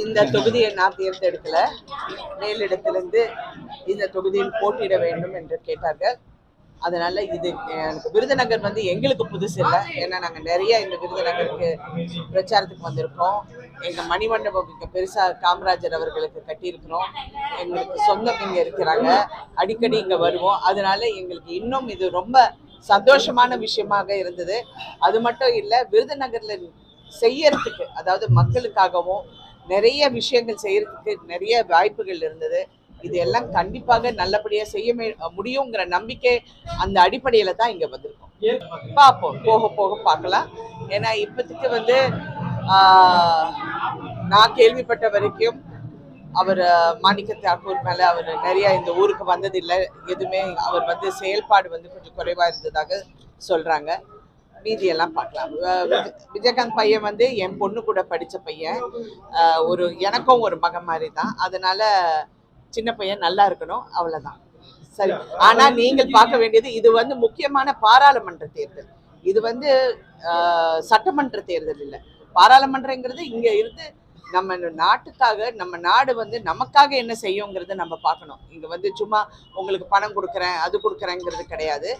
இந்த தொகுதியை நான் தேர்ந்தெடுக்கல, மேலிடத்திலிருந்து இந்த தொகுதியில் போட்டியிட வேண்டும் என்று கேட்டார்கள். அதனால இது எனக்கு விருதுநகர் வந்து எங்களுக்கு புதுசு இல்லை. ஏன்னா நாங்கள் நிறைய இந்த விருதுநகருக்கு பிரச்சாரத்துக்கு வந்திருக்கோம். எங்கள் மணிமண்டபம் இங்கே பெருசாக காமராஜர் அவர்களுக்கு கட்டியிருக்கிறோம். எங்களுக்கு சொந்தம் இங்கே இருக்கிறாங்க, அடிக்கடி இங்கே வருவோம். அதனால எங்களுக்கு இன்னும் இது ரொம்ப சந்தோஷமான விஷயமாக இருந்தது. அது மட்டும் இல்லை, விருதுநகரில் செய்யறதுக்கு, அதாவது மக்களுக்காகவும் நிறைய விஷயங்கள் செய்யறதுக்கு நிறைய வாய்ப்புகள் இருந்தது. இது எல்லாம் கண்டிப்பாக நல்லபடியா செய்ய முடியுங்கிற நம்பிக்கை அந்த அடிப்படையில தான் இங்க வந்திருக்கோம். பார்ப்போம், போக போக பார்க்கலாம். ஏன்னா இப்போதைக்கு வந்து நான் கேள்விப்பட்ட வரைக்கும் அவர் மாணிக்க தாக்கூர் மேல அவர் நிறைய இந்த ஊருக்கு வந்ததில்லை. எதுவுமே அவர் வந்து செயல்பாடு வந்து கொஞ்சம் குறைவா இருந்ததாக சொல்றாங்க. மீதியெல்லாம் பார்க்கலாம். விஜயகாந்த் பையன் வந்து என் பொண்ணு கூட படித்த பையன், எனக்கும் ஒரு மகன் மாதிரி தான். அதனால சின்ன பையன் நல்லா இருக்கணும், அவ்வளவுதான். சரி. ஆனா நீங்கள் பார்க்க வேண்டியது, இது வந்து முக்கியமான பாராளுமன்ற தேர்தல். இது வந்து சட்டமன்ற தேர்தல் இல்லை. பாராளுமன்றங்கிறது இங்க இருந்து நம்ம நாட்டுக்காக, நம்ம நாடு வந்து நமக்காக என்ன செய்யுங்கிறத நம்ம பார்க்கணும். இங்க வந்து சும்மா உங்களுக்கு பணம் கொடுக்குறேன் அது கொடுக்குறேங்கிறது கிடையாது.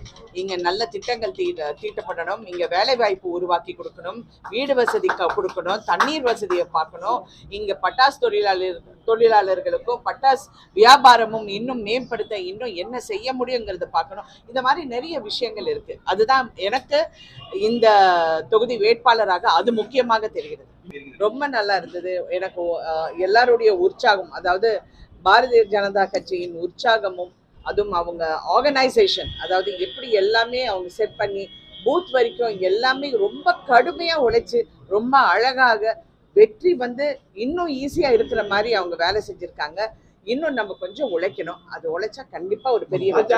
இங்க நல்ல திட்டங்கள் தீட்டப்படணும். இங்க வேலை வாய்ப்பு உருவாக்கி கொடுக்கணும், வீடு வசதி கொடுக்கணும், தண்ணீர் வசதியை பார்க்கணும். இங்க பட்டாசு தொழிலாளர்களுக்கும் பட்டாசு வியாபாரமும் இன்னும் மேம்படுத்த இன்னும் என்ன செய்ய முடியுங்கிறத பார்க்கணும். இந்த மாதிரி நிறைய விஷயங்கள் இருக்கு. அதுதான் எனக்கு இந்த தொகுதி வேட்பாளராக அது முக்கியமாக தெரிகிறது. ரொம்ப நல்லா இருந்தது. எனக்கு எல்லாருடைய உற்சாகம், அதாவது பாரதிய ஜனதா கட்சியின் உற்சாகமும், அதுவும் அவங்க ஆர்கனைசேஷன், அதாவது எப்படி எல்லாமே அவங்க செட் பண்ணி பூத் வரைக்கும் எல்லாமே ரொம்ப கடுமையா உழைச்சு ரொம்ப அழகாக வெற்றி வந்து இன்னும் ஈஸியா இருக்கிற மாதிரி அவங்க வேலை செஞ்சிருக்காங்க. இன்னும் நம்ம கொஞ்சம் உழைக்கணும். அது உழைச்சா கண்டிப்பா ஒரு பெரிய வெற்றி.